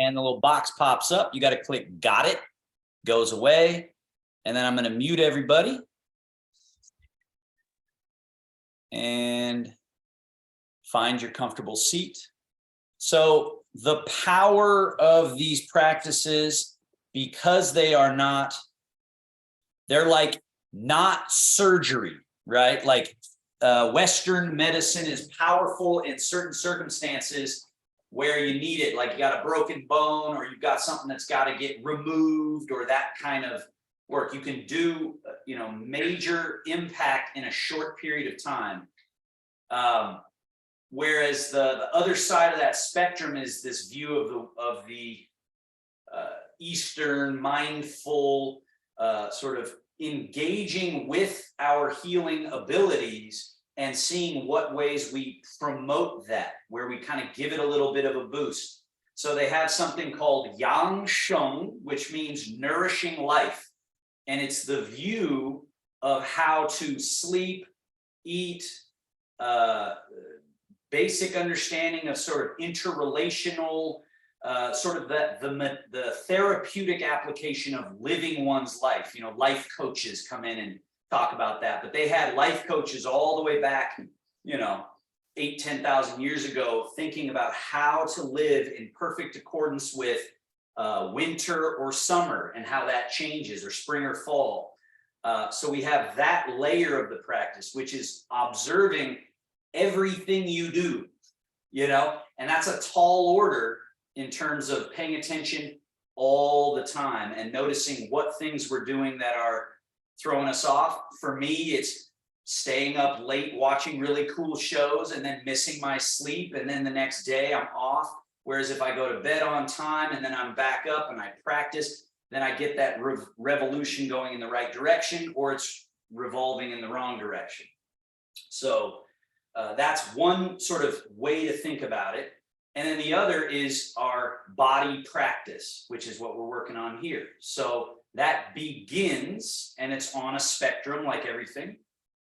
and the little box pops up. You got to click got it, goes away. And then I'm going to mute everybody. And find your comfortable seat. So the power of these practices, because they're like not surgery, right? Like Western medicine is powerful in certain circumstances where you need it, like you got a broken bone or you've got something that's got to get removed or that kind of work. You can do, major impact in a short period of time. Whereas the other side of that spectrum is this view of the Eastern mindful sort of engaging with our healing abilities and seeing what ways we promote that, where we kind of give it a little bit of a boost. So they have something called Yang Sheng, which means nourishing life. And it's the view of how to sleep, eat, basic understanding of sort of interrelational, sort of the therapeutic application of living one's life. Life coaches come in and talk about that, but they had life coaches all the way back, 8,000-10,000 years ago, thinking about how to live in perfect accordance with winter or summer and how that changes, or spring or fall. So we have that layer of the practice, which is observing everything you do, and that's a tall order in terms of paying attention all the time and noticing what things we're doing that are throwing us off. For me, it's staying up late watching really cool shows and then missing my sleep, and then the next day I'm off. Whereas if I go to bed on time and then I'm back up and I practice, then I get that revolution going in the right direction, or it's revolving in the wrong direction. So that's one sort of way to think about it. And then the other is our body practice, which is what we're working on here. So that begins, and it's on a spectrum like everything,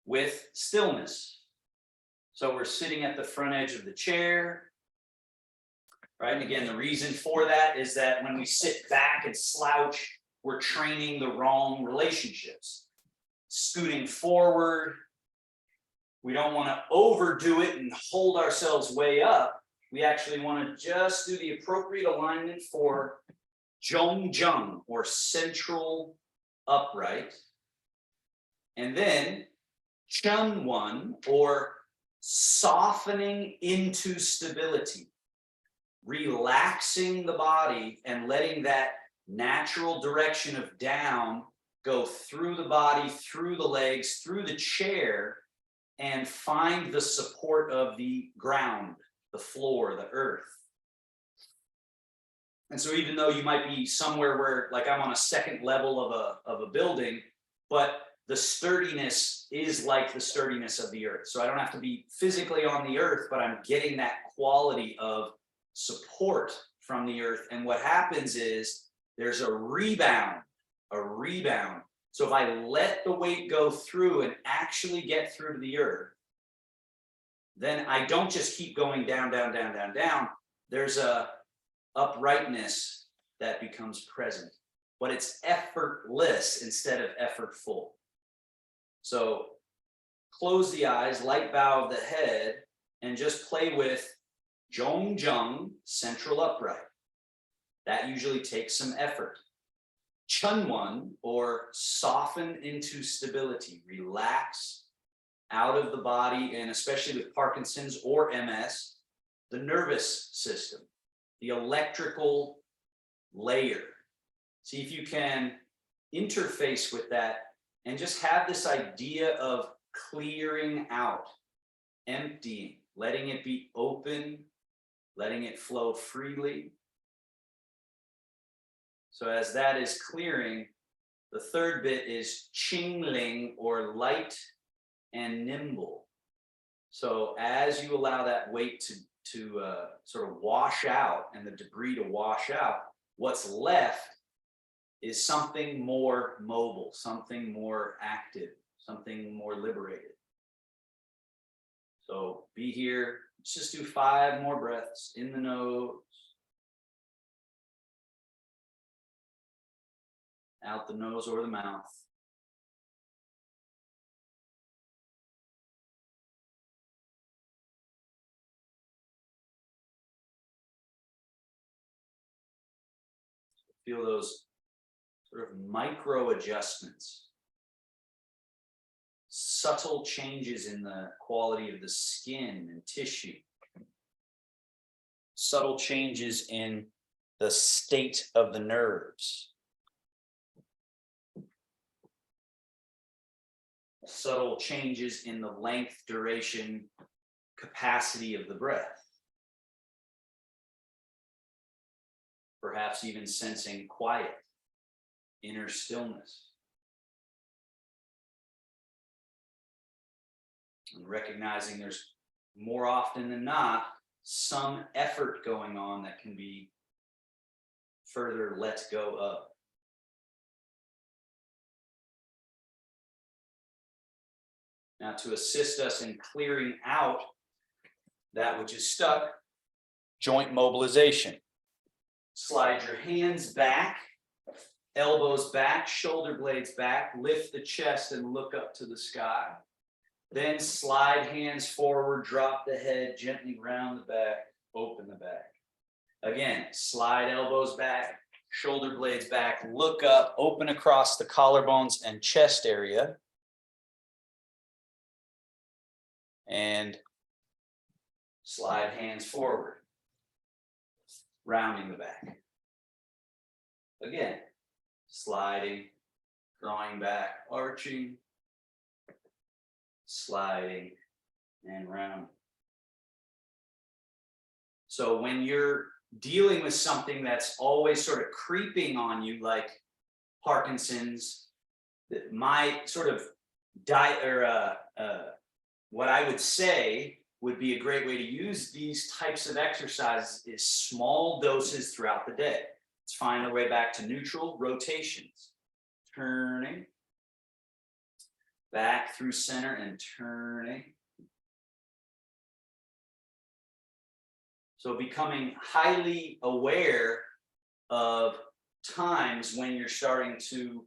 with stillness. So we're sitting at the front edge of the chair, right? And again, the reason for that is that when we sit back and slouch, we're training the wrong relationships. Scooting forward, we don't want to overdo it and hold ourselves way up. We actually want to just do the appropriate alignment for Zhongjung, or central upright. And then Chunwan, or softening into stability, relaxing the body and letting that natural direction of down go through the body, through the legs, through the chair, and find the support of the ground, the floor, the earth. And so even though you might be somewhere where, like I'm on a second level of a building, but the sturdiness is like the sturdiness of the earth. So I don't have to be physically on the earth, but I'm getting that quality of support from the earth. And what happens is there's a rebound. So if I let the weight go through and actually get through to the earth, then I don't just keep going down, down, down, down, down. There's a uprightness that becomes present, but it's effortless instead of effortful. So close the eyes, light bow of the head, and just play with Zhongjung, central upright. That usually takes some effort. Chunwan, or soften into stability, relax out of the body, and especially with Parkinson's or MS, the nervous system, the electrical layer. See if you can interface with that and just have this idea of clearing out, emptying, letting it be open, letting it flow freely. So as that is clearing, the third bit is Qingling, or light and nimble. So as you allow that weight to sort of wash out and the debris to wash out, what's left is something more mobile, something more active, something more liberated. So be here. Let's just do 5 more breaths in the nose out the nose or the mouth. Feel those sort of micro adjustments, subtle changes in the quality of the skin and tissue, subtle changes in the state of the nerves, subtle changes in the length, duration, capacity of the breath. Perhaps even sensing quiet, inner stillness. And recognizing there's more often than not some effort going on that can be further let go of. Now, to assist us in clearing out that which is stuck, joint mobilization. Slide your hands back, elbows back, shoulder blades back, lift the chest and look up to the sky. Then slide hands forward, drop the head, gently round the back, open the back. Again, slide elbows back, shoulder blades back, look up, open across the collarbones and chest area. And slide hands forward, rounding the back. Again, sliding, drawing back, arching, sliding, and rounding. So when you're dealing with something that's always sort of creeping on you, like Parkinson's, my sort of diet or what I would say would be a great way to use these types of exercises is small doses throughout the day. Let's find our way back to neutral rotations. Turning, back through center and turning. So becoming highly aware of times when you're starting to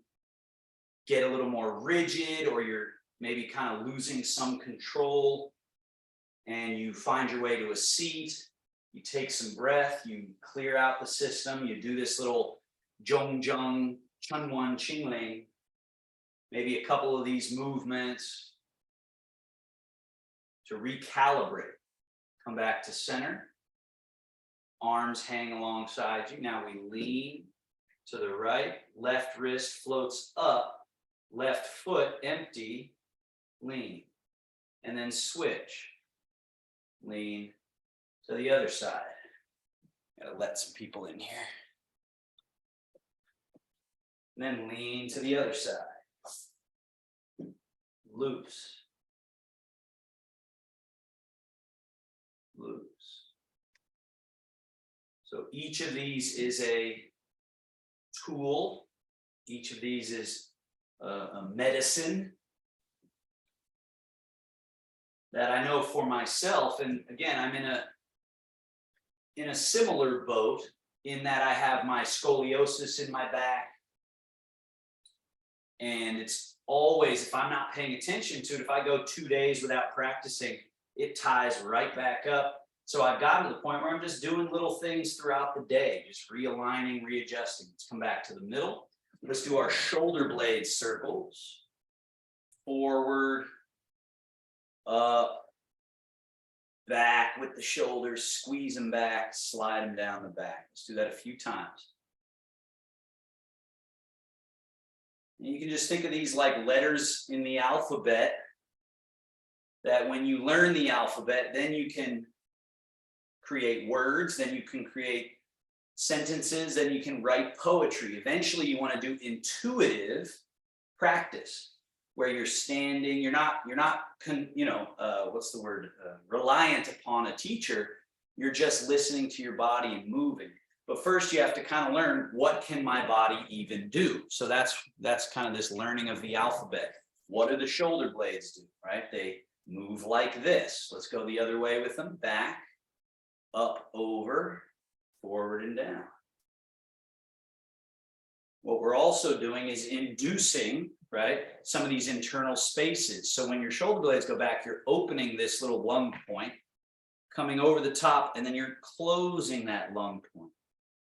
get a little more rigid, or you're maybe kind of losing some control, and you find your way to a seat, you take some breath, you clear out the system, you do this little Zhong Zheng, Chunwan Qingling, maybe a couple of these movements to recalibrate. Come back to center, arms hang alongside you. Now we lean to the right, left wrist floats up, left foot empty, lean, and then switch. Lean to the other side. Gotta let some people in here. And then lean to the other side. Loose. Loose. So each of these is a tool. Each of these is a medicine that I know for myself. And again, I'm in a similar boat in that I have my scoliosis in my back. And it's always, if I'm not paying attention to it, if I go 2 days without practicing, it ties right back up. So I've gotten to the point where I'm just doing little things throughout the day, just realigning, readjusting. Let's come back to the middle. Let's do our shoulder blade circles. Forward, up, back with the shoulders, squeeze them back, slide them down the back. Let's do that a few times. And you can just think of these like letters in the alphabet, that when you learn the alphabet, then you can create words, then you can create sentences, then you can write poetry. Eventually you want to do intuitive practice where you're standing, you're not reliant upon a teacher. You're just listening to your body and moving. But first you have to kind of learn, what can my body even do? So that's kind of this learning of the alphabet. What do the shoulder blades do, right? They move like this. Let's go the other way with them. Back, up, over, forward and down. what we're also doing is inducing, right, some of these internal spaces. So when your shoulder blades go back, you're opening this little lung point, coming over the top, and then you're closing that lung point,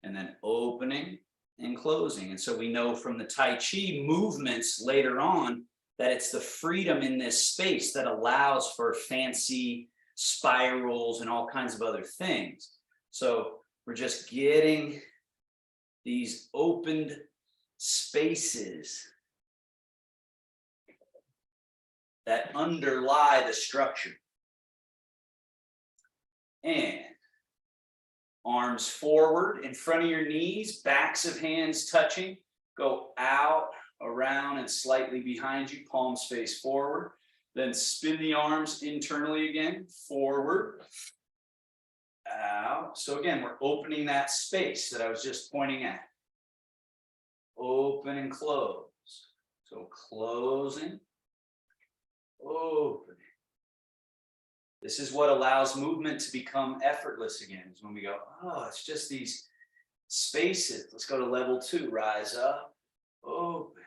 and then opening and closing. And so we know from the Tai Chi movements later on that it's the freedom in this space that allows for fancy spirals and all kinds of other things. So we're just getting these opened spaces that underlie the structure. And arms forward in front of your knees, backs of hands touching, go out, around, and slightly behind you, palms face forward. Then spin the arms internally again, forward, out. So again, we're opening that space that I was just pointing at. Open and close. So closing, opening. This is what allows movement to become effortless again, is when we go, oh, it's just these spaces. Let's go to level 2, rise up, open.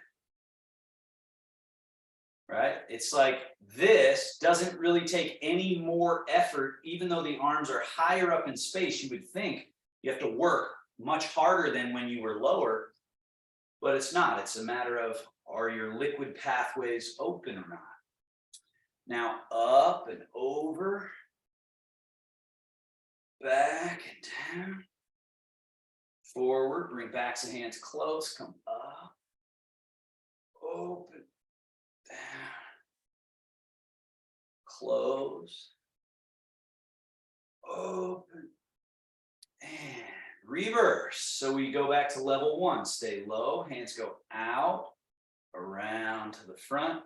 Right? It's like this doesn't really take any more effort, even though the arms are higher up in space. You would think you have to work much harder than when you were lower, but it's not. It's a matter of, are your liquid pathways open or not? Now up and over, back and down, forward, bring backs of hands close, come up, open, down, close, open, and reverse. So we go back to level 1, stay low, hands go out, around to the front,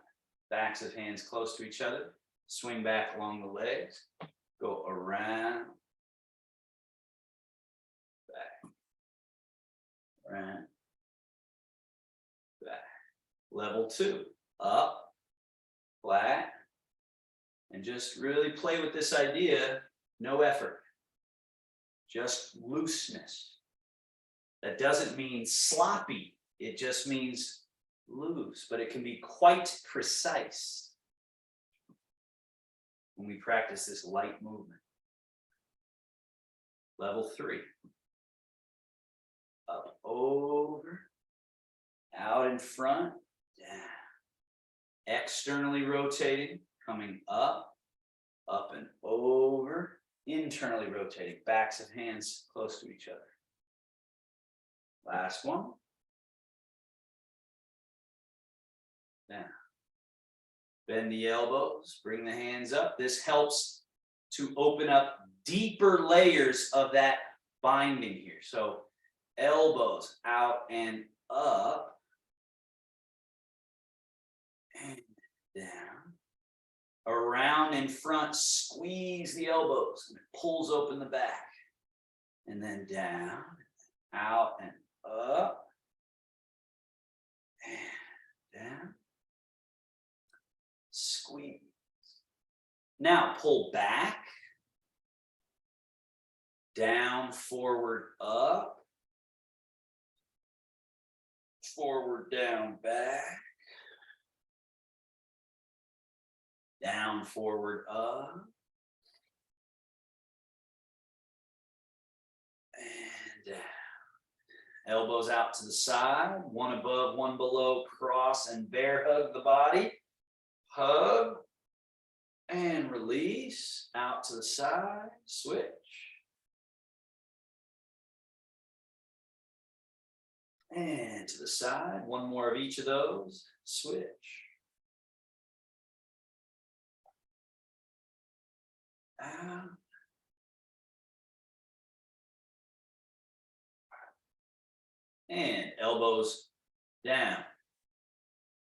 backs of hands close to each other, swing back along the legs, go around, back, around, back. Level 2, up, flat, and just really play with this idea, no effort, just looseness. That doesn't mean sloppy, it just means loose, but it can be quite precise when we practice this light movement. Level 3, up, over, out in front, down, externally rotating, coming up, up and over, internally rotating, backs of hands close to each other. Last one. Down. Bend the elbows, bring the hands up. This helps to open up deeper layers of that binding here. So elbows out and up and down. Around in front, squeeze the elbows, and it pulls open the back. And then down, out and up, and down. Squeeze. Now pull back, down, forward, up, forward, down, back, down, forward, up, and down. Elbows out to the side, one above, one below, cross and bear hug the body. Hug and release, out to the side, switch. And to the side, one more of each of those, switch. Out. And elbows down.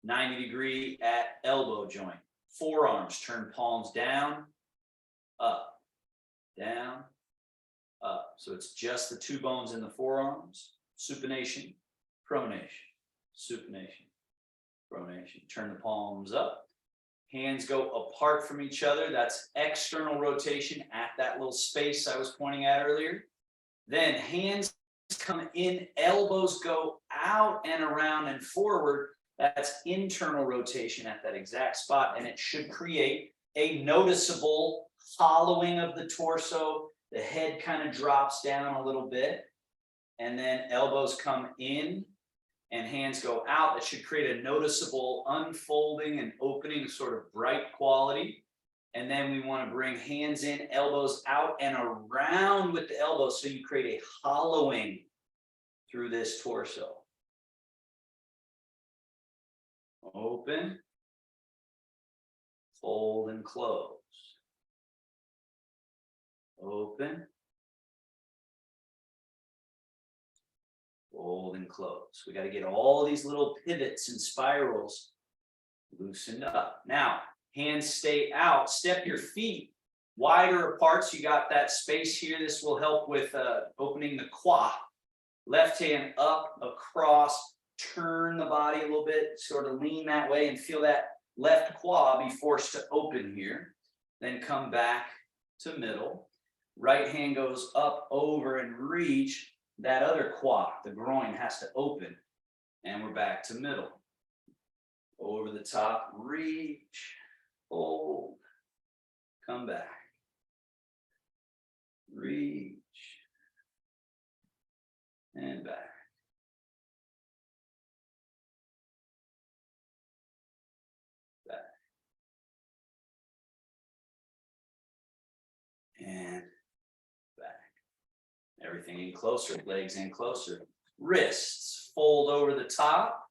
90-degree at elbow joint. Forearms, turn palms down, up, down, up. So it's just the 2 bones in the forearms. Supination, pronation, supination, pronation. Turn the palms up. Hands go apart from each other. That's external rotation at that little space I was pointing at earlier. Then hands come in, elbows go out and around and forward, that's internal rotation at that exact spot. And it should create a noticeable hollowing of the torso. The head kind of drops down a little bit. And then elbows come in and hands go out. That should create a noticeable unfolding and opening, sort of bright quality. And then we want to bring hands in, elbows out and around with the elbows. So you create a hollowing through this torso. Open, fold and close. Open, fold and close. We got to get all these little pivots and spirals loosened up. Now, hands stay out. Step your feet wider apart so you got that space here. This will help with opening the quad. Left hand up, across, turn the body a little bit, sort of lean that way and feel that left quad be forced to open here. Then come back to middle. Right hand goes up, over, and reach. That other quad, the groin, has to open. And we're back to middle. Over the top, reach, hold, come back. Reach, and back. Back. And back. Everything in closer, legs in closer. Wrists, fold over the top,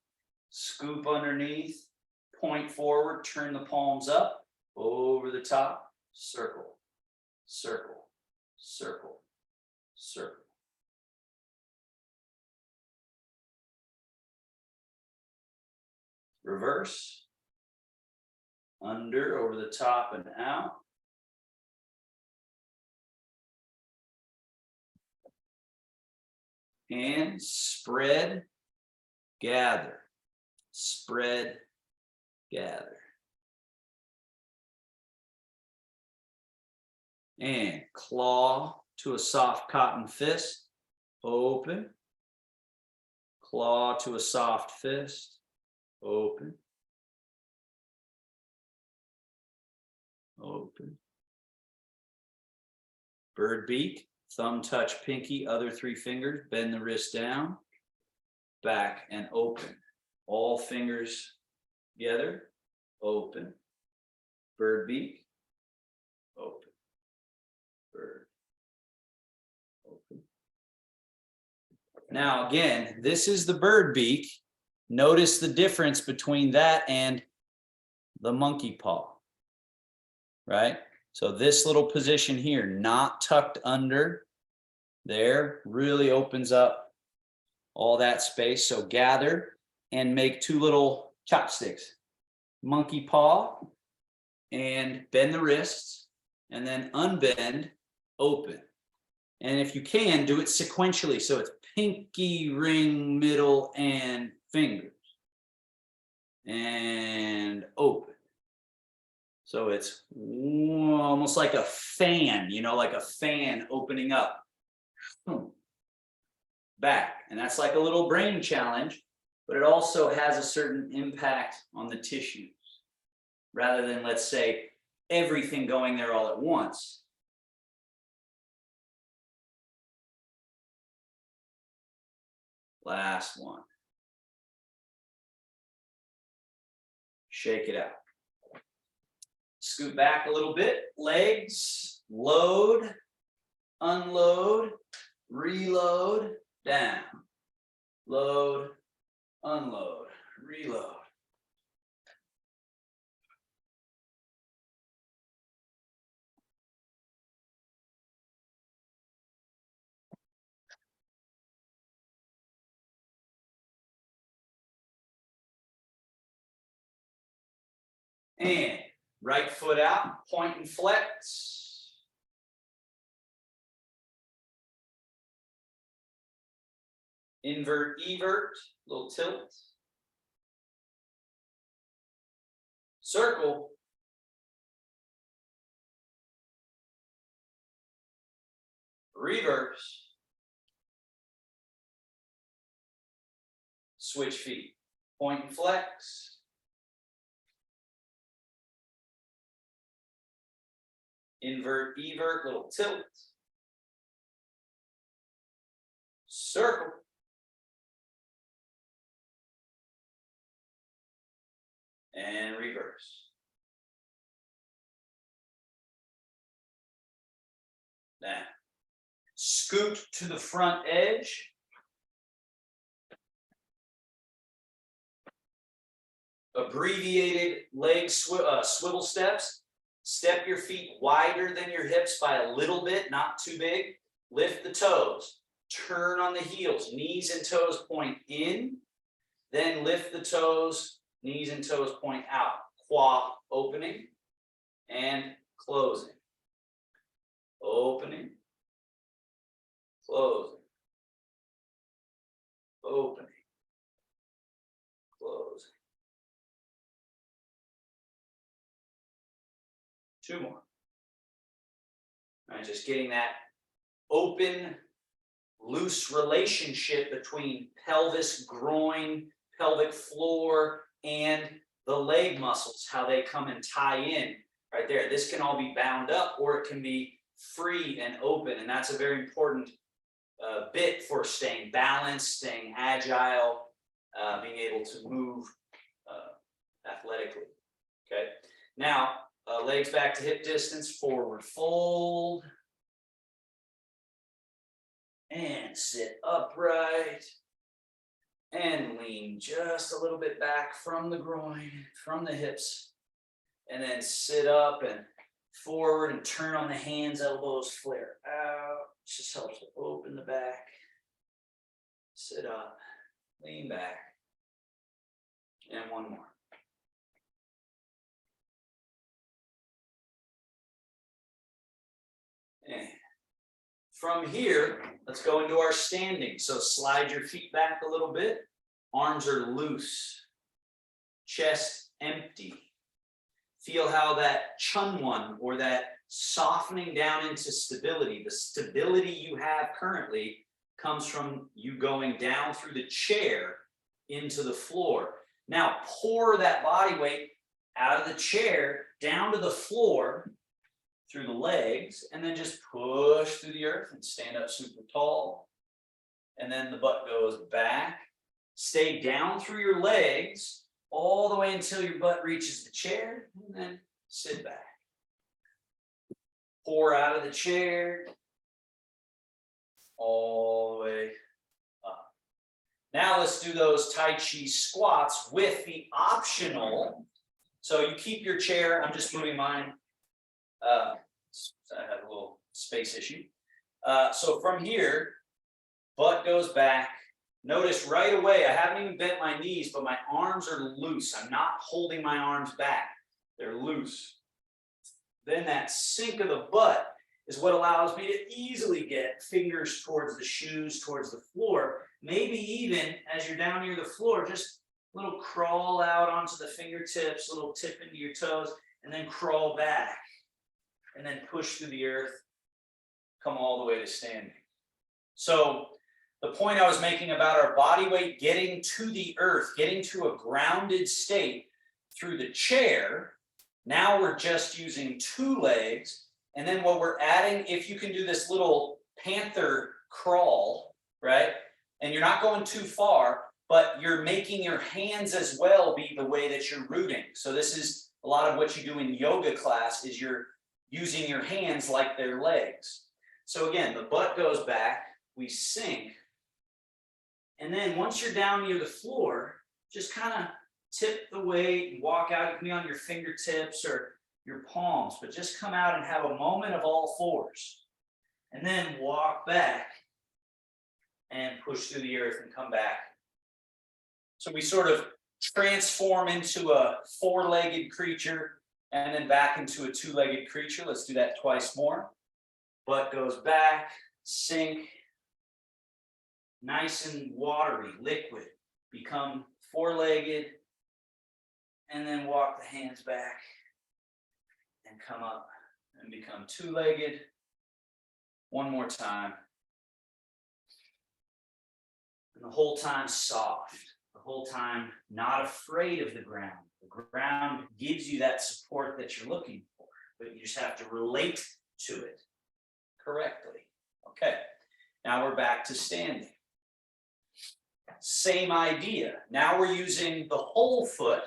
scoop underneath, point forward, turn the palms up, over the top, circle, circle, circle, circle. Reverse, under, over the top and out. And spread, gather, spread, gather. And claw to a soft cotton fist, open. Claw to a soft fist, open. Open. Bird beak, thumb touch pinky, other three fingers, bend the wrist down, back and open. All fingers together, open. Bird beak, open. Bird, open. Now again, this is the bird beak. Notice the difference between that and the monkey paw, right? So this little position here, not tucked under there, really opens up all that space. So gather and make two little chopsticks. Monkey paw and bend the wrists and then unbend, open. And if you can, do it sequentially. So it's pinky, ring, middle, and fingers. And open. So it's almost like a fan, you know, like a fan opening up. Back. And that's like a little brain challenge, but it also has a certain impact on the tissues. Rather than, let's say, everything going there all at once. Last one. Shake it out. Scoot back a little bit. Legs, load, unload, reload, down. Load, unload, reload. And right foot out, point and flex. Invert, evert, little tilt. Circle. Reverse. Switch feet. Point and flex. Invert, evert, little tilt. Circle. And reverse. Now, scoot to the front edge. Abbreviated leg swivel steps. Step your feet wider than your hips by a little bit, not too big. Lift the toes. Turn on the heels. Knees and toes point in. Then lift the toes. Knees and toes point out. Quad opening and closing. Opening. Closing. Opening. Closing. 2 more. All right, just getting that open, loose relationship between pelvis, groin, pelvic floor, and the leg muscles, how they come and tie in right there. This can all be bound up or it can be free and open, and that's a very important bit for staying balanced, staying agile, being able to move athletically. Okay, now legs back to hip distance, forward fold, and sit upright, and lean just a little bit back from the groin, from the hips, and then sit up and forward and turn on the hands, elbows flare out. Just helps to open the back. Sit up, lean back, and 1 more. And from here, let's go into our standing. So slide your feet back a little bit. Arms are loose. Chest empty. Feel how that chunwan, or that softening down into stability, the stability you have currently comes from you going down through the chair into the floor. Now pour that body weight out of the chair down to the floor through the legs, and then just push through the earth and stand up super tall. And then the butt goes back. Stay down through your legs all the way until your butt reaches the chair, and then sit back. Pour out of the chair all the way up. Now let's do those Tai Chi squats with the optional. So you keep your chair. I'm just moving mine. I have a little space issue. So from here, butt goes back. Notice right away, I haven't even bent my knees, but my arms are loose. I'm not holding my arms back. They're loose. Then that sink of the butt is what allows me to easily get fingers towards the shoes, towards the floor. Maybe even as you're down near the floor, just a little crawl out onto the fingertips, a little tip into your toes, and then crawl back. And then push through the earth, come all the way to standing. So the point I was making about our body weight getting to the earth, getting to a grounded state through the chair, now we're just using 2 legs. And then what we're adding, if you can do this little panther crawl, right? And you're not going too far, but you're making your hands as well be the way that you're rooting. So this is a lot of what you do in yoga class, is you're using your hands like they're legs. So again, the butt goes back, we sink, and then once you're down near the floor, just kind of tip the weight, walk out. You can be on your fingertips or your palms, but just come out and have a moment of all fours. And then walk back and push through the earth and come back. So we sort of transform into a 4-legged creature and then back into a 2-legged creature. Let's do that twice more. Butt goes back, sink, nice and watery, liquid. Become 4-legged, and then walk the hands back and come up and become 2-legged. 1 more time. And the whole time soft. the whole time not afraid of the ground. The ground gives you that support that you're looking for, but you just have to relate to it correctly. Okay, now we're back to standing. Same idea. Now we're using the whole foot.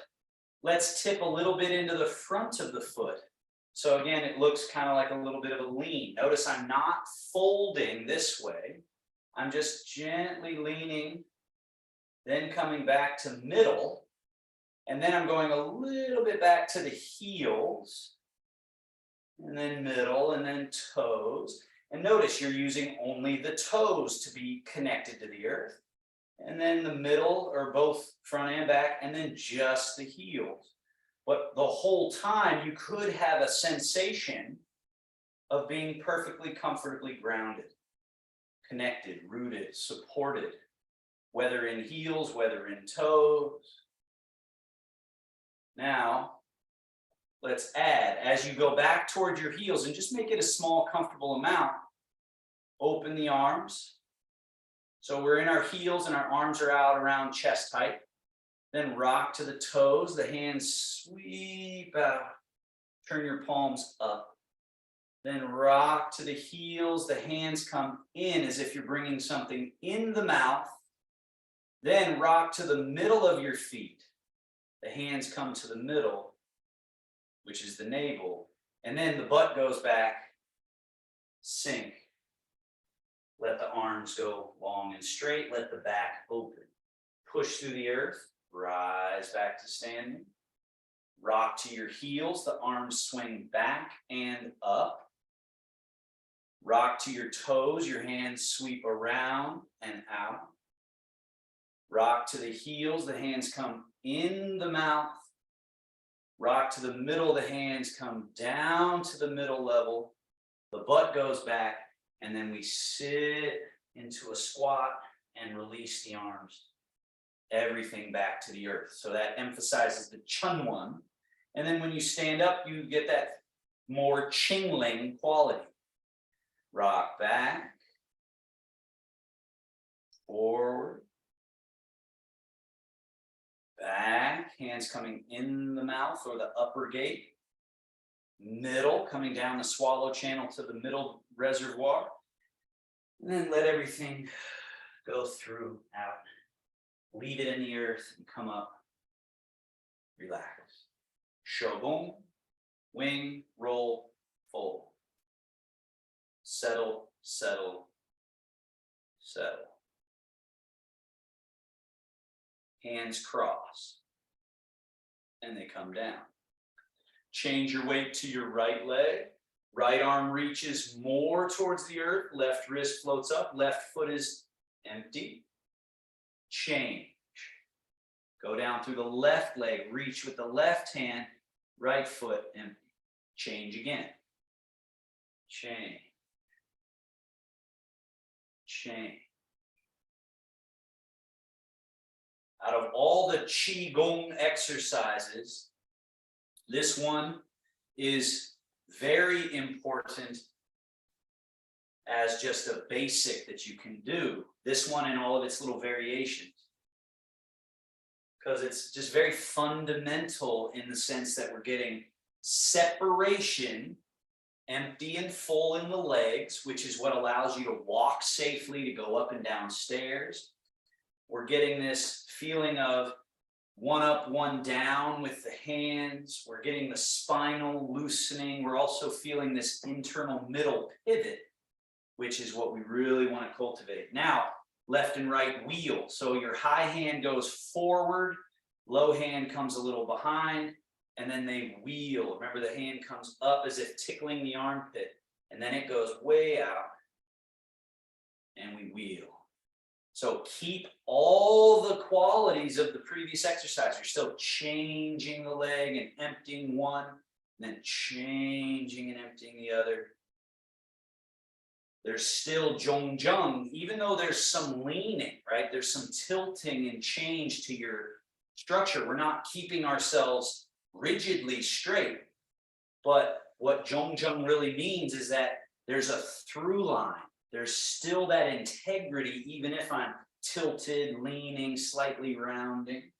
Let's tip a little bit into the front of the foot. So again, it looks kind of like a little bit of a lean. Notice I'm not folding this way. I'm just gently leaning, then coming back to middle, and then I'm going a little bit back to the heels, and then middle, and then toes. And notice you're using only the toes to be connected to the earth, and then the middle, or both front and back, and then just the heels. But the whole time you could have a sensation of being perfectly comfortably grounded, connected, rooted, supported, whether in heels, whether in toes. Now, let's add, as you go back toward your heels, and just make it a small, comfortable amount, open the arms. So we're in our heels and our arms are out around chest height. Then rock to the toes, the hands sweep out. Turn your palms up. Then rock to the heels, the hands come in as if you're bringing something in the mouth. Then rock to the middle of your feet. The hands come to the middle, which is the navel. And then the butt goes back, sink. Let the arms go long and straight, let the back open. Push through the earth, rise back to standing. Rock to your heels, the arms swing back and up. Rock to your toes, your hands sweep around and out. Rock to the heels, the hands come in the mouth. Rock to the middle, the hands come down to the middle level. The butt goes back, and then we sit into a squat and release the arms. Everything back to the earth. So that emphasizes the chunwan. And then when you stand up, you get that more chingling quality. Rock back, forward, back, hands coming in the mouth or the upper gate, middle, coming down the swallow channel to the middle reservoir, and then let everything go through, out. Leave it in the earth and come up, relax. Shogun, wing, roll, fold. Settle, settle, settle. Hands cross, and they come down. Change your weight to your right leg. Right arm reaches more towards the earth. Left wrist floats up. Left foot is empty. Change. Go down through the left leg. Reach with the left hand. Right foot empty. Change again. Change. Change. Out of all the Qigong exercises, this one is very important as just a basic that you can do. This one and all of its little variations. Because it's just very fundamental in the sense that we're getting separation, empty and full in the legs, which is what allows you to walk safely, to go up and down stairs. We're getting this feeling of one up, one down with the hands. We're getting the spinal loosening. We're also feeling this internal middle pivot, which is what we really want to cultivate. Now, left and right wheel. So your high hand goes forward, low hand comes a little behind, and then they wheel. Remember, the hand comes up as if tickling the armpit, and then it goes way out, and we wheel. So keep all the qualities of the previous exercise. You're still changing the leg and emptying one, and then changing and emptying the other. There's still zhongjung, even though there's some leaning, right? There's some tilting and change to your structure. We're not keeping ourselves rigidly straight. But what zhongjung really means is that there's a through line. There's still that integrity, even if I'm tilted, leaning, slightly rounding.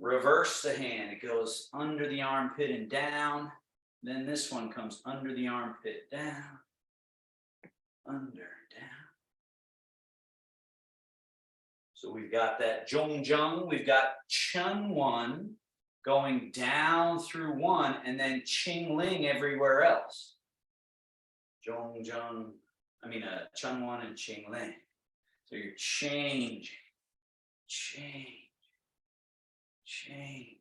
Reverse the hand. It goes under the armpit and down. Then this one comes under the armpit, down, under, down. So we've got that Zhong. We've got Chun One going down through one, and then Ching Ling everywhere else. Chun One and Ching Ling. So you're changing, change, change,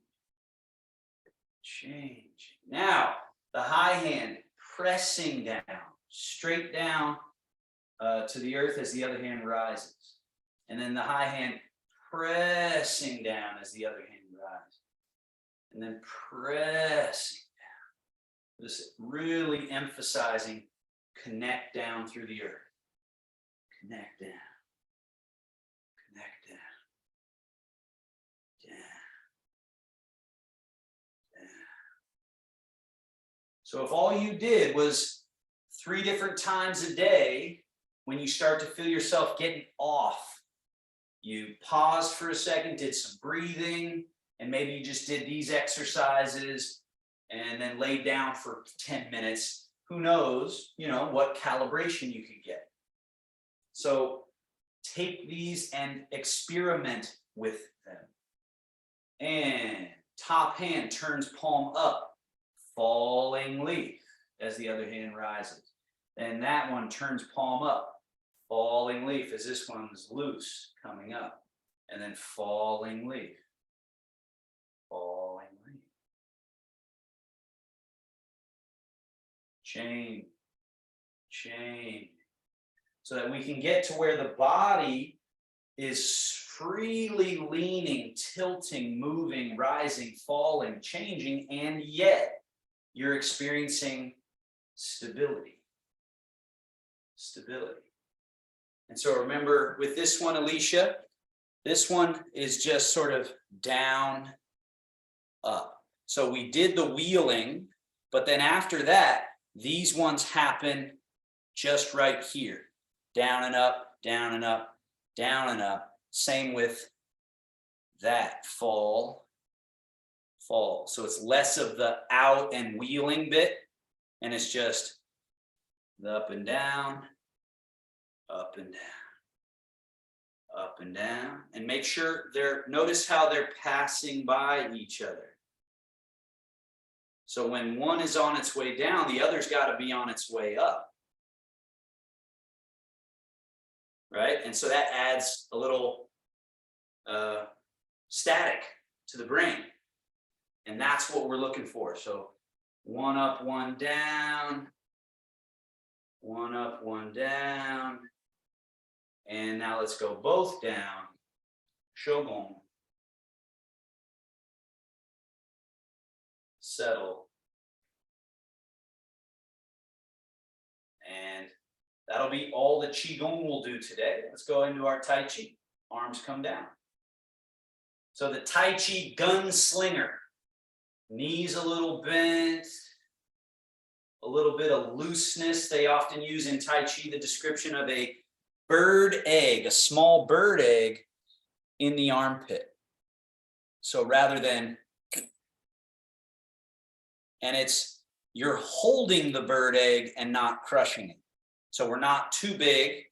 change. Now, the high hand pressing down, straight down to the earth as the other hand rises. And then the high hand pressing down as the other hand rises. And then pressing down. Just really emphasizing connect down through the earth. Connect down. Connect down. Down. Down. So if all you did was 3 different times a day, when you start to feel yourself getting off, you paused for a second, did some breathing, and maybe you just did these exercises and then laid down for 10 minutes. Who knows, what calibration you could get. So take these and experiment with them. And top hand turns palm up, falling leaf as the other hand rises. And that one turns palm up, falling leaf as this one is loose, coming up. And then falling leaf, falling leaf. Change, change. So that we can get to where the body is freely leaning, tilting, moving, rising, falling, changing, and yet you're experiencing stability. Stability. And so remember with this one, Alicia, this one is just sort of down, up. So we did the wheeling, but then after that, these ones happen just right here. Down and up, down and up, down and up. Same with that, fall, fall. So it's less of the out and wheeling bit, and it's just the up and down, up and down, up and down. And make sure notice how they're passing by each other. So when one is on its way down, the other's got to be on its way up. Right? And so that adds a little static to the brain. And that's what we're looking for. So one up, one down, one up, one down. And now let's go both down. Shogun. Settle. And that'll be all the Qigong we'll do today. Let's go into our Tai Chi. Arms come down. So the Tai Chi gunslinger. Knees a little bent. A little bit of looseness. They often use in Tai Chi the description of a bird egg, a small bird egg in the armpit. So rather than, and you're holding the bird egg and not crushing it. So we're not too big,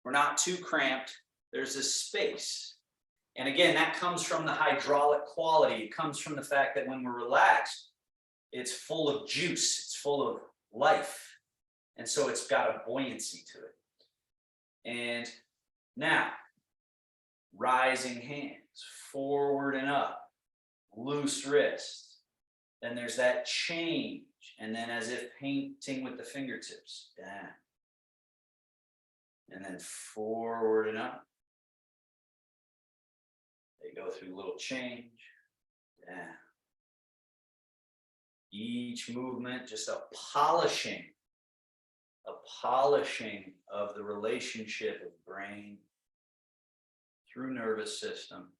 we're not too cramped, there's this space. And again, that comes from the hydraulic quality. It comes from the fact that when we're relaxed, it's full of juice, it's full of life. And so it's got a buoyancy to it. And now, rising hands, forward and up, loose wrists. Then there's that change. And then as if painting with the fingertips, down. And then forward and up. They go through a little change, down. Each movement, just a polishing of the relationship of brain through nervous system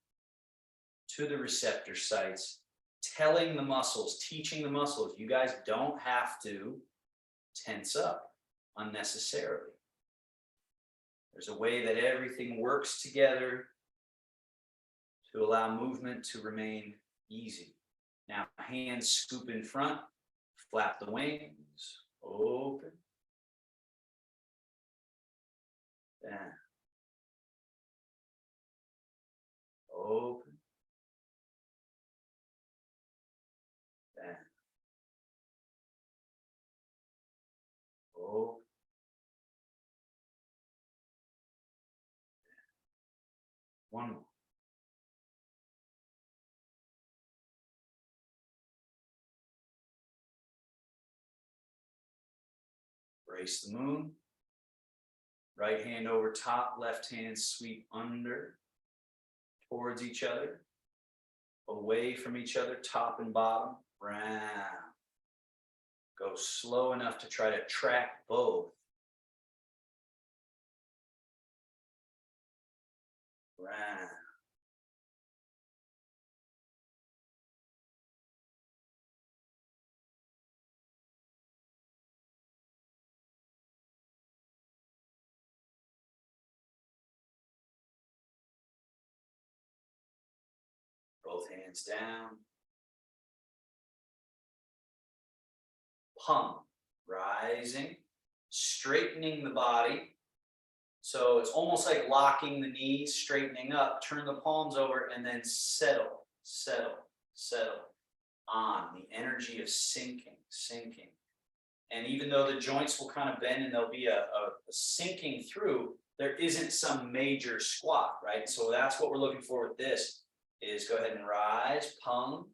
to the receptor sites, telling the muscles, teaching the muscles, you guys don't have to tense up unnecessarily. There's a way that everything works together to allow movement to remain easy. Now, hands scoop in front, flap the wings, open, down, open, down, open. One more. Brace the moon. Right hand over top, left hand sweep under, towards each other, away from each other, top and bottom, round. Go slow enough to try to track both. Round. Both hands down. Palm rising, straightening the body. So it's almost like locking the knees, straightening up, turn the palms over, and then settle, settle, settle on the energy of sinking, sinking. And even though the joints will kind of bend and there'll be a sinking through, there isn't some major squat, right? So that's what we're looking for with this, is go ahead and rise, pung.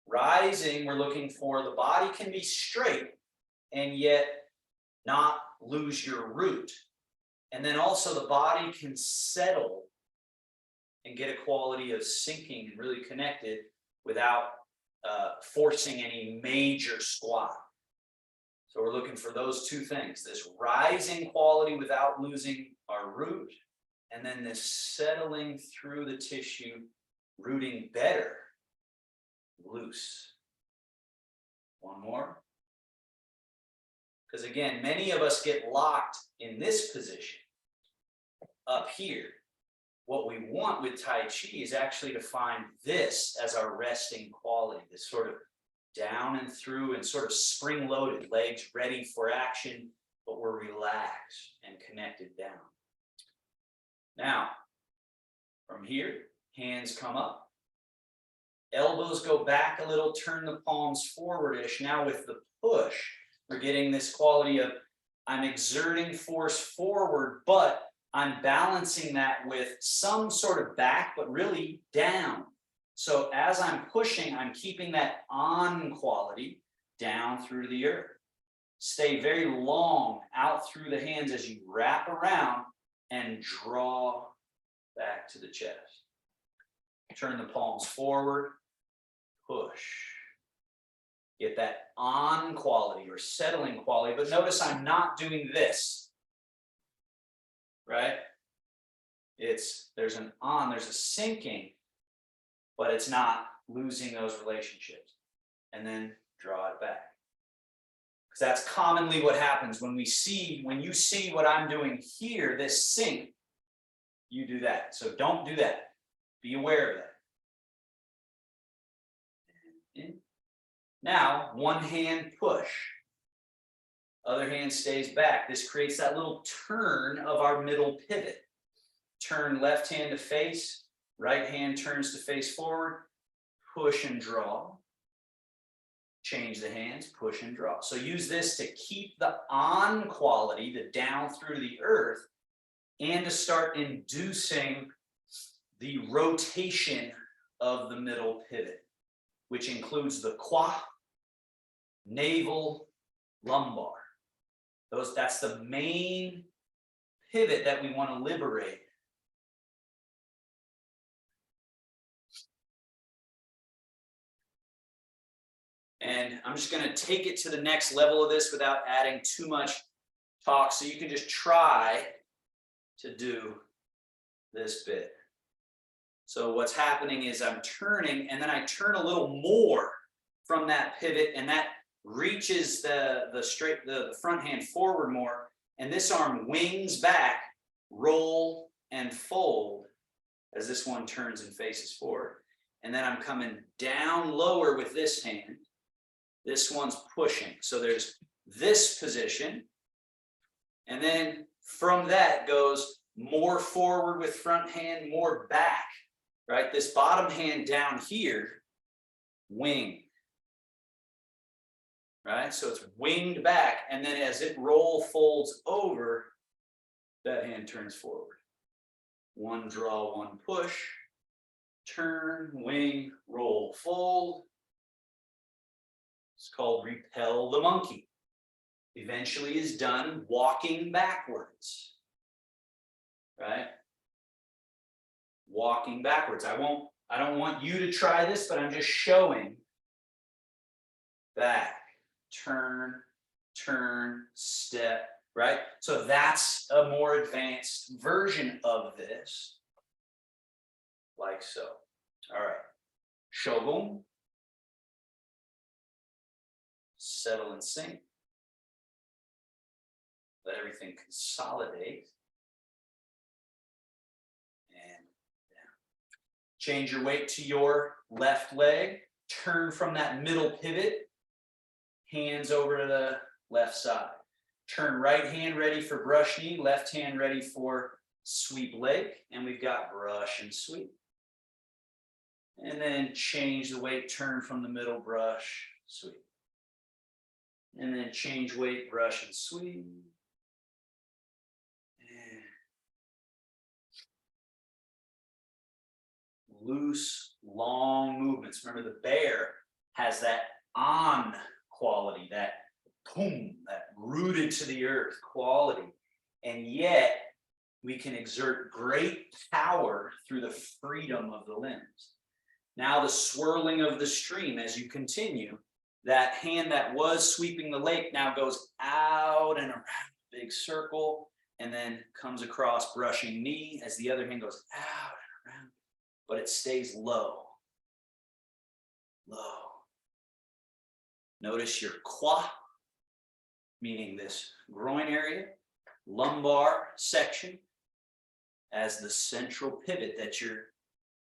Rising, we're looking for the body can be straight and yet not lose your root. And then also the body can settle and get a quality of sinking and really connected without forcing any major squat. So we're looking for those two things, this rising quality without losing our root, and then this settling through the tissue, rooting better, loose. One more. Because again, many of us get locked in this position up here. What we want with Tai Chi is actually to find this as our resting quality, this sort of down and through and sort of spring-loaded, legs ready for action, but we're relaxed and connected down. Now, from here, hands come up. Elbows go back a little, turn the palms forward-ish. Now with the push, we're getting this quality of I'm exerting force forward, but I'm balancing that with some sort of back, but really down. So as I'm pushing, I'm keeping that on quality down through the earth. Stay very long out through the hands as you wrap around and draw back to the chest. Turn the palms forward, push. Get that on quality or settling quality, but notice I'm not doing this, right? There's an on, there's a sinking, but it's not losing those relationships. And then draw it back. Because that's commonly what happens when you see what I'm doing here, this sink, you do that. So don't do that. Be aware of that. In. Now, one hand push. Other hand stays back. This creates that little turn of our middle pivot. Turn left hand to face, right hand turns to face forward, push and draw. Change the hands, push and draw. So use this to keep the on quality, the down through the earth, and to start inducing the rotation of the middle pivot, which includes the qua, navel, lumbar. That's the main pivot that we want to liberate. And I'm just going to take it to the next level of this without adding too much talk. So you can just try to do this bit. So what's happening is I'm turning, and then I turn a little more from that pivot, and that reaches the front hand forward more. And this arm wings back, roll, and fold as this one turns and faces forward. And then I'm coming down lower with this hand. This one's pushing. So there's this position. And then from that goes more forward with front hand, more back, right? This bottom hand down here, wing, right? So it's winged back. And then as it folds over, that hand turns forward. One draw, one push, turn, wing, roll, fold. It's called repel the monkey. Eventually is done walking backwards, right? Walking backwards. I don't want you to try this, but I'm just showing back, turn, turn, step, right? So that's a more advanced version of this, like so. All right, shogun, settle and sink. Let everything consolidate. And down. Change your weight to your left leg. Turn from that middle pivot. Hands over to the left side. Turn right hand ready for brush knee. Left hand ready for sweep leg. And we've got brush and sweep. And then change the weight. Turn from the middle, brush, sweep. And then change weight, brush and sweep. Loose, long movements. Remember, the bear has that on quality, that boom, that rooted to the earth quality. And yet, we can exert great power through the freedom of the limbs. Now, the swirling of the stream as you continue, that hand that was sweeping the lake now goes out and around a big circle and then comes across brushing knee as the other hand goes out and around. But it stays low, low. Notice your quad, meaning this groin area, lumbar section, as the central pivot that you're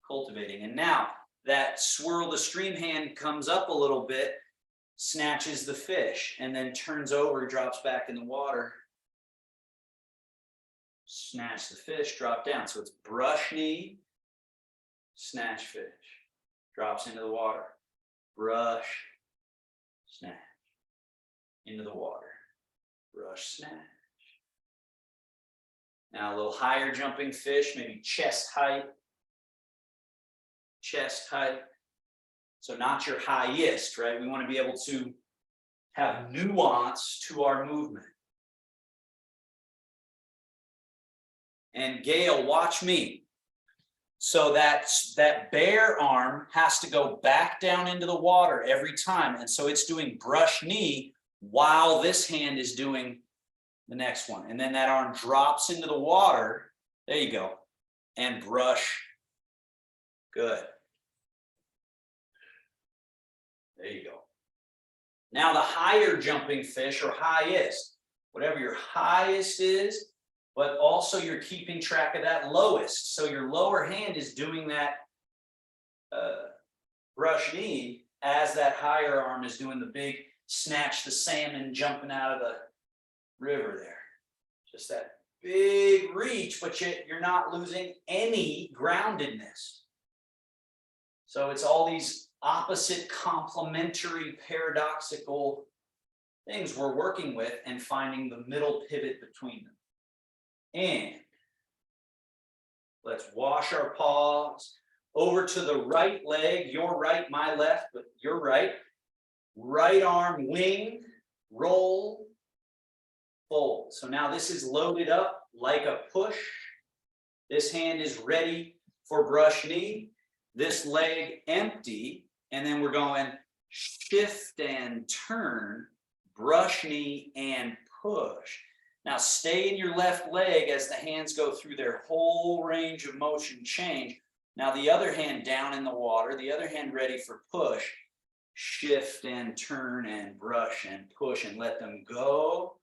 cultivating. And now that swirl the stream hand comes up a little bit, snatches the fish, and then turns over, drops back in the water. Snatch the fish, drop down. So it's brush knee, snatch fish, drops into the water, brush, snatch, into the water, brush, snatch. Now a little higher jumping fish, maybe chest height. So not your highest, right? We want to be able to have nuance to our movement. And Gail, watch me. So that bear arm has to go back down into the water every time. And so it's doing brush knee while this hand is doing the next one. And then that arm drops into the water. There you go. And brush. Good. There you go. Now the higher jumping fish or highest, whatever your highest is, but also you're keeping track of that lowest. So your lower hand is doing that brush knee as that higher arm is doing the big snatch the salmon jumping out of the river there. Just that big reach, but you're not losing any groundedness. So it's all these opposite, complementary, paradoxical things we're working with and finding the middle pivot between them. And let's wash our paws over to the right leg, your right, my left, but your right. Right arm wing, roll, fold. So now this is loaded up like a push. This hand is ready for brush knee. This leg empty. And then we're going shift and turn, brush knee and push. Now stay in your left leg as the hands go through their whole range of motion change. Now the other hand down in the water, the other hand ready for push. Shift and turn and brush and push and let them go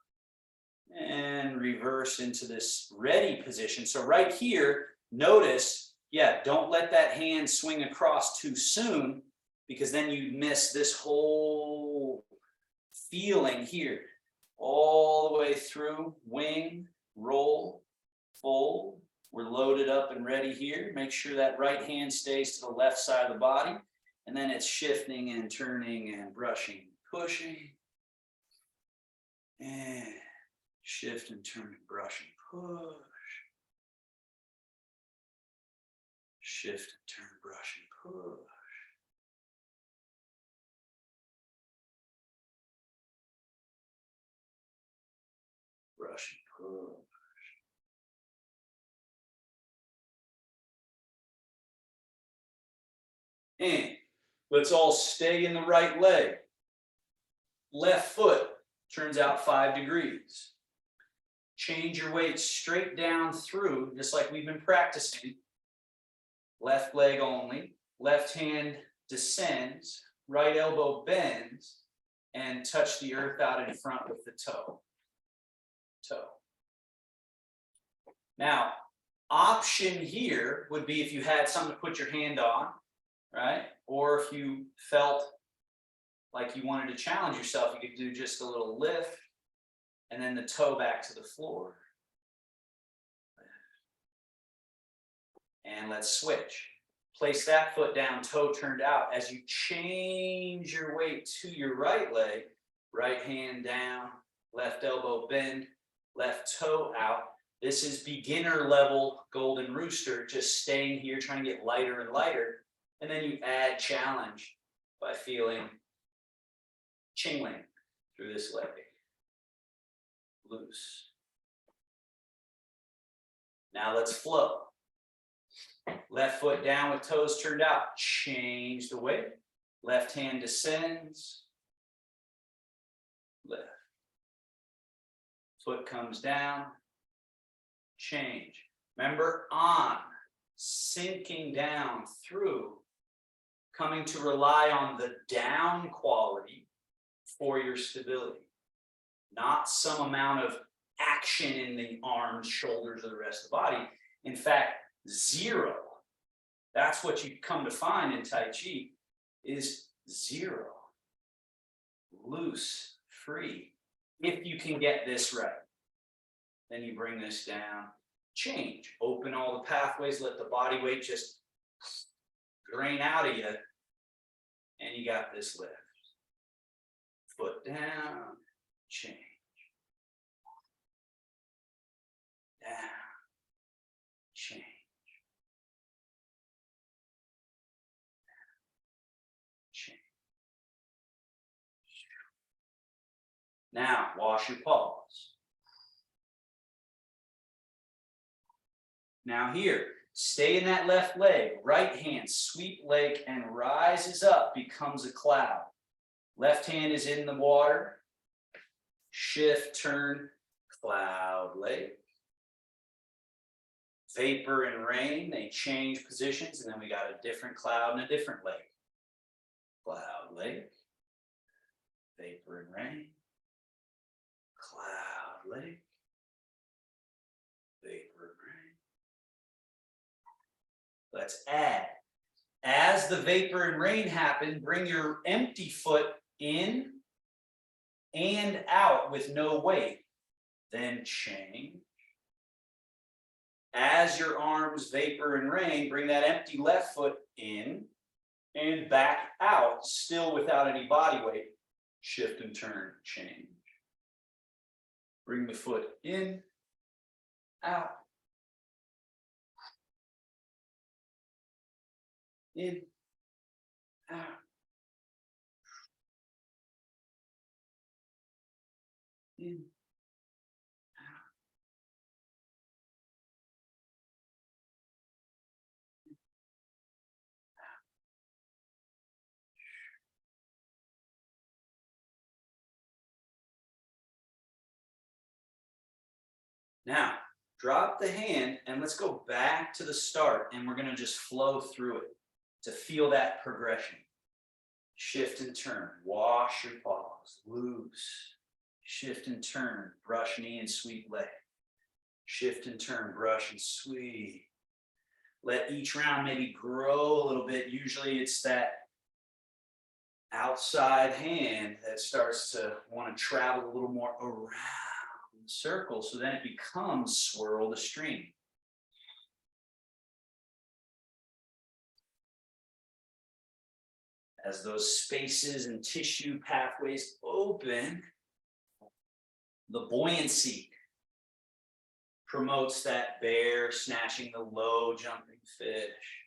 and reverse into this ready position. So right here, notice, yeah, don't let that hand swing across too soon, because then you miss this whole feeling here. All the way through, wing, roll, fold. We're loaded up and ready here. Make sure that right hand stays to the left side of the body. And then it's shifting and turning and brushing, pushing. And shift and turn and brush and push. Shift and turn, brush and push. Brush and push. And let's all stay in the right leg. Left foot turns out 5 degrees. Change your weight straight down through, just like we've been practicing. Left leg only. Left hand descends. Right elbow bends. And touch the earth out in front with the toe. Now, option here would be if you had something to put your hand on, right? Or if you felt like you wanted to challenge yourself, you could do just a little lift and then the toe back to the floor. And let's switch. Place that foot down, toe turned out. As you change your weight to your right leg, right hand down, left elbow bend, left toe out. This is beginner level golden rooster, just staying here, trying to get lighter and lighter. And then you add challenge by feeling chingling through this leg. Loose. Now let's flow. Left foot down with toes turned out. Change the weight. Left hand descends. Lift. Foot comes down. Change. Remember, on. Sinking down through. Coming to rely on the down quality for your stability. Not some amount of action in the arms, shoulders, or the rest of the body. In fact, 0. That's what you come to find in Tai Chi is 0. Loose, free. If you can get this right, then you bring this down, change, open all the pathways, let the body weight just drain out of you, and you got this lift. Foot down, change. Down, change. Change. Now, wash your paws. Now here, stay in that left leg, right hand, sweep leg and rises up, becomes a cloud. Left hand is in the water, shift, turn, cloud, leg. Vapor and rain, they change positions, and then we got a different cloud and a different leg. Cloud, leg, vapor and rain, cloud, leg, vapor and rain. Let's add. As the vapor and rain happen, bring your empty foot in and out with no weight. Then change. As your arms vapor and rain, bring that empty left foot in and back out, still without any body weight. Shift and turn, change. Bring the foot in, out. In, out. In, out. Now, drop the hand and let's go back to the start, and we're going to just flow through it to feel that progression. Shift and turn, wash your paws, loose, Shift and turn, brush knee and sweep leg. Shift and turn, brush and sweep. Let each round maybe grow a little bit. Usually it's that outside hand that starts to want to travel a little more around the circle. So then it becomes swirl the stream. As those spaces and tissue pathways open, the buoyancy promotes that bear snatching the low jumping fish.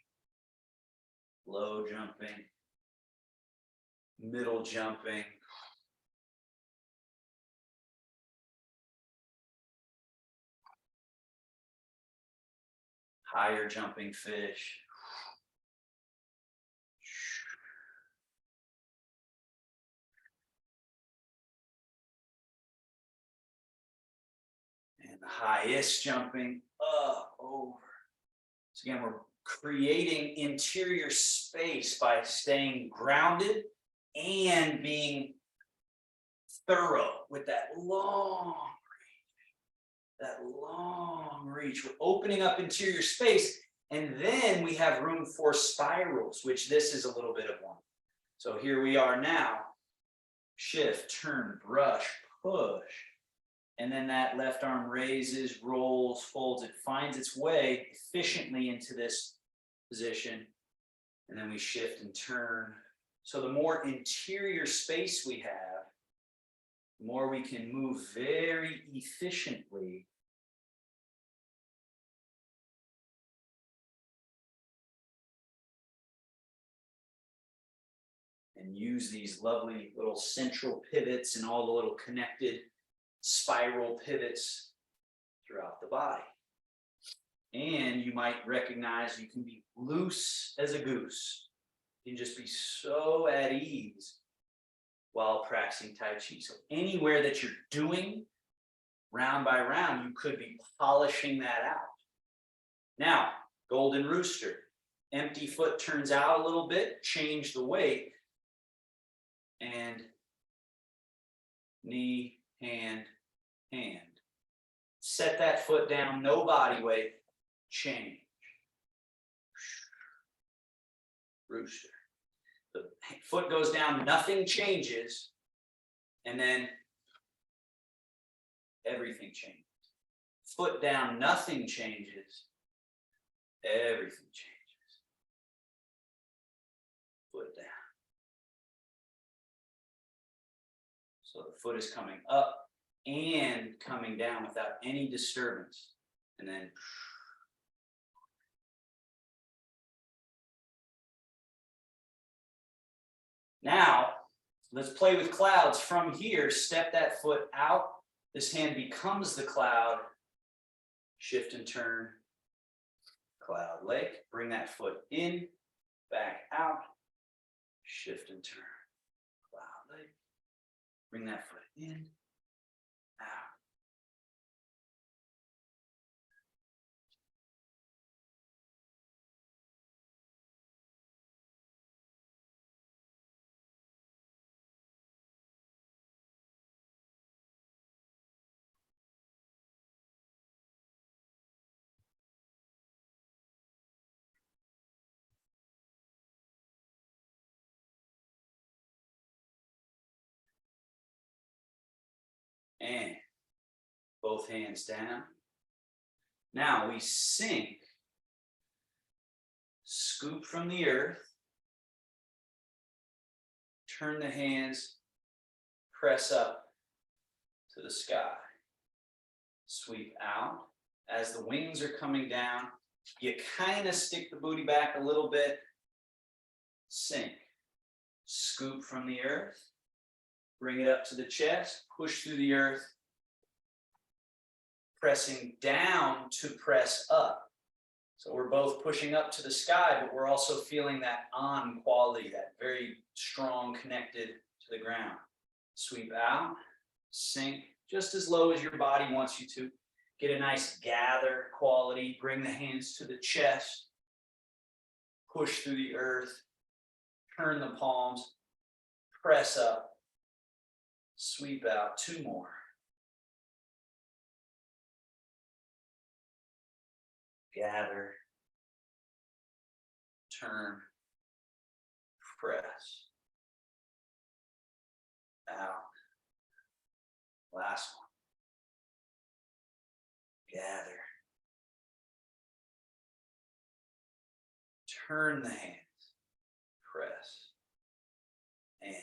Low jumping, middle jumping. Higher jumping fish. And the highest jumping up, over. So again, we're creating interior space by staying grounded and being thorough with that long reach. We're opening up interior space, and then we have room for spirals, which this is a little bit of one. So here we are now. Shift, turn, brush, push. And then that left arm raises, rolls, folds. It finds its way efficiently into this position. And then we shift and turn. So the more interior space we have, the more we can move very efficiently. And use these lovely little central pivots and all the little connected spiral pivots throughout the body. And you might recognize you can be loose as a goose. You can just be so at ease while practicing Tai Chi. So anywhere that you're doing round by round, you could be polishing that out. Now, Golden Rooster. Empty foot turns out a little bit, change the weight, and knee, hand, hand. Set that foot down, no body weight, change. Rooster. The foot goes down, nothing changes, and then everything changes. Foot down, nothing changes, everything changes. Foot down. So the foot is coming up and coming down without any disturbance. And then now, let's play with clouds. From here, step that foot out. This hand becomes the cloud. Shift and turn. Cloud leg. Bring that foot in, back out. Shift and turn. Cloud leg. Bring that foot in, out. And both hands down. Now we sink, scoop from the earth, turn the hands, press up to the sky. Sweep out. As the wings are coming down, you kind of stick the booty back a little bit, sink, scoop from the earth, bring it up to the chest, push through the earth, pressing down to press up. So we're both pushing up to the sky, but we're also feeling that on quality, that very strong connected to the ground. Sweep out, sink just as low as your body wants you to. Get a nice gather quality, bring the hands to the chest, push through the earth, turn the palms, press up, Sweep out, 2 more. Gather, turn, press, out. Last one. Gather. Turn the hands, press, and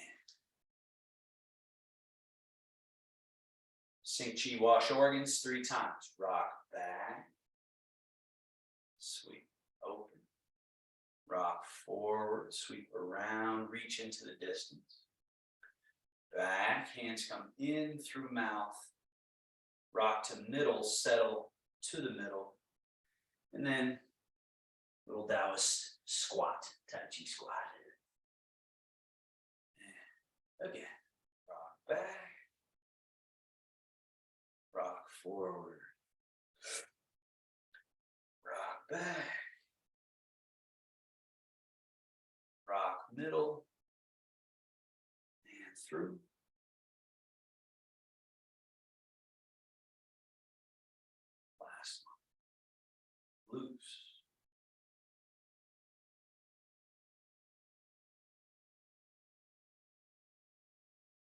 sink chi wash organs 3 times. Rock back, sweep open, rock forward, sweep around, reach into the distance. Back, hands come in through mouth, rock to middle, settle to the middle, and then little Taoist squat, Tai Chi squat. And again, rock back, rock forward, rock back, rock middle, and through. Last one. Loose.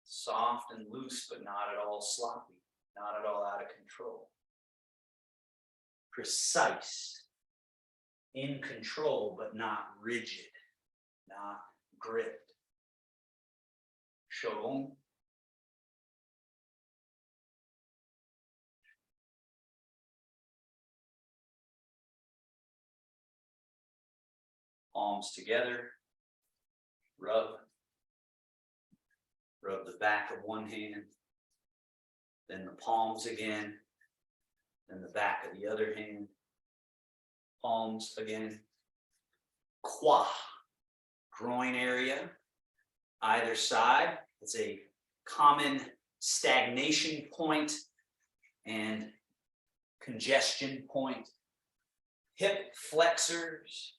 Soft and loose, but not at all sloppy, not at all out of control. Precise, in control, but not rigid, not gripped. Shogun. Palms together, rub the back of one hand, then the palms again, then the back of the other hand, palms again. Kwa, groin area, either side. It's a common stagnation point and congestion point. Hip flexors,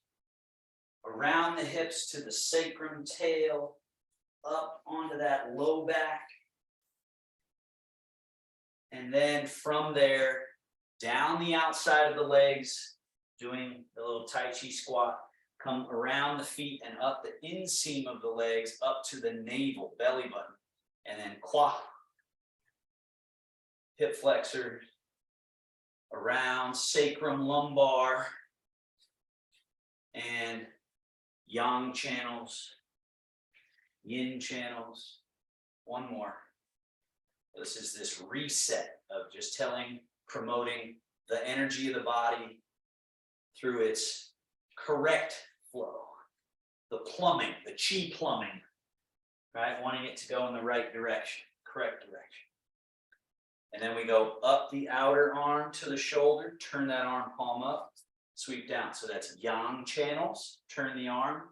around the hips to the sacrum, tail, up onto that low back. And then from there, down the outside of the legs, doing the little Tai Chi squat, come around the feet and up the inseam of the legs, up to the navel, belly button. And then kwa, hip flexor, around sacrum, lumbar, and yang channels, yin channels. One more. This is this reset of just promoting the energy of the body through its correct flow. The plumbing, the chi plumbing, right? Wanting it to go in the right direction, correct direction. And then we go up the outer arm to the shoulder, turn that arm palm up, sweep down. So that's yang channels, turn the arm,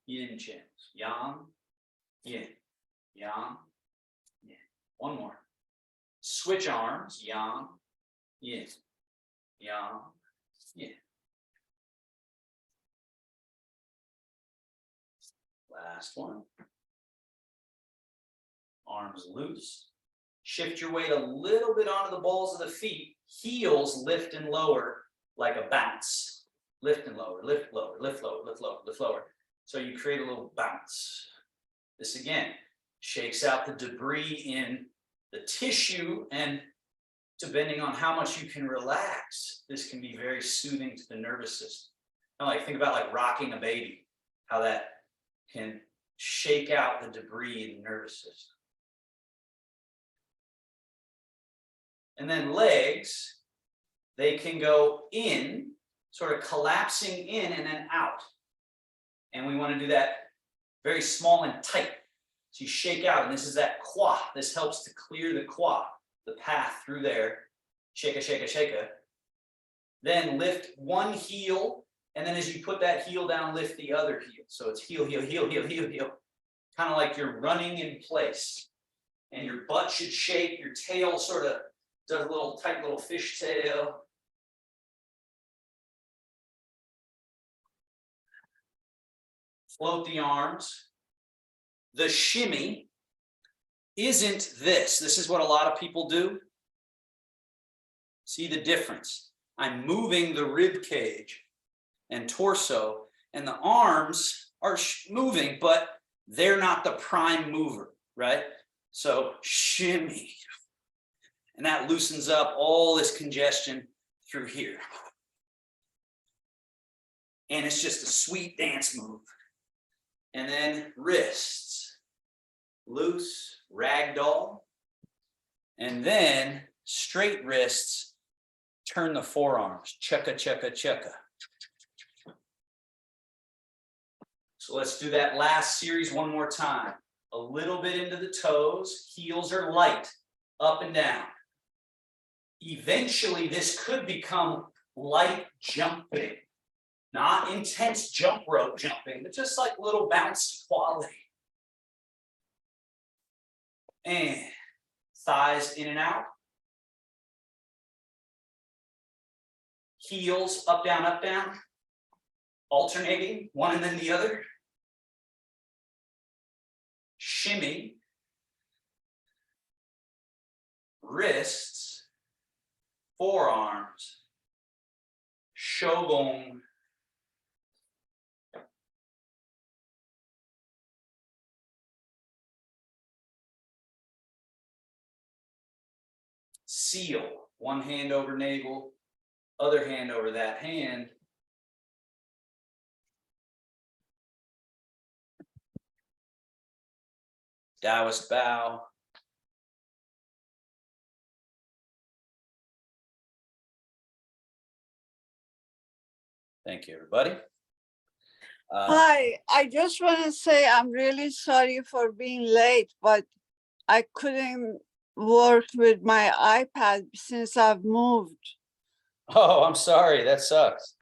yin channels, yang, yin, yang, yin. One more. Switch arms, yang, yin, yang, yin. Last one. Arms loose. Shift your weight a little bit onto the balls of the feet. Heels lift and lower like a bounce. Lift and lower, lift lower, lift lower, lift lower, lift lower. So you create a little bounce. This again shakes out the debris in the tissue, and depending on how much you can relax, this can be very soothing to the nervous system. Now, think about like rocking a baby, how that can shake out the debris in the nervous system. And then legs, they can go in, sort of collapsing in and then out. And we want to do that very small and tight. So you shake out, and this is that kwa. This helps to clear the kwa, the path through there. Shake-a, shake-a, shake-a. Then lift one heel, and then as you put that heel down, lift the other heel. So it's heel, heel, heel, heel, heel, heel. Kind of like you're running in place. And your butt should shake, your tail sort of does a little tight little fish tail. Float the arms. The shimmy, isn't this. This is what a lot of people do. See the difference? I'm moving the rib cage and torso, and the arms are moving, but they're not the prime mover, right? So shimmy. And that loosens up all this congestion through here. And it's just a sweet dance move. And then wrists, loose, ragdoll. And then straight wrists, turn the forearms, chukka, chukka, chukka. So let's do that last series one more time. A little bit into the toes, heels are light, up and down. Eventually, this could become light jumping, not intense jump rope jumping, but just like little bouncy quality. And thighs in and out. Heels up, down, alternating one and then the other. Shimmy. Wrists, forearms, shogun. Seal, one hand over navel, other hand over that hand. Taoist bow. Thank you, everybody. Hi, I just want to say I'm really sorry for being late, but I couldn't work with my iPad since I've moved. Oh, I'm sorry. That sucks.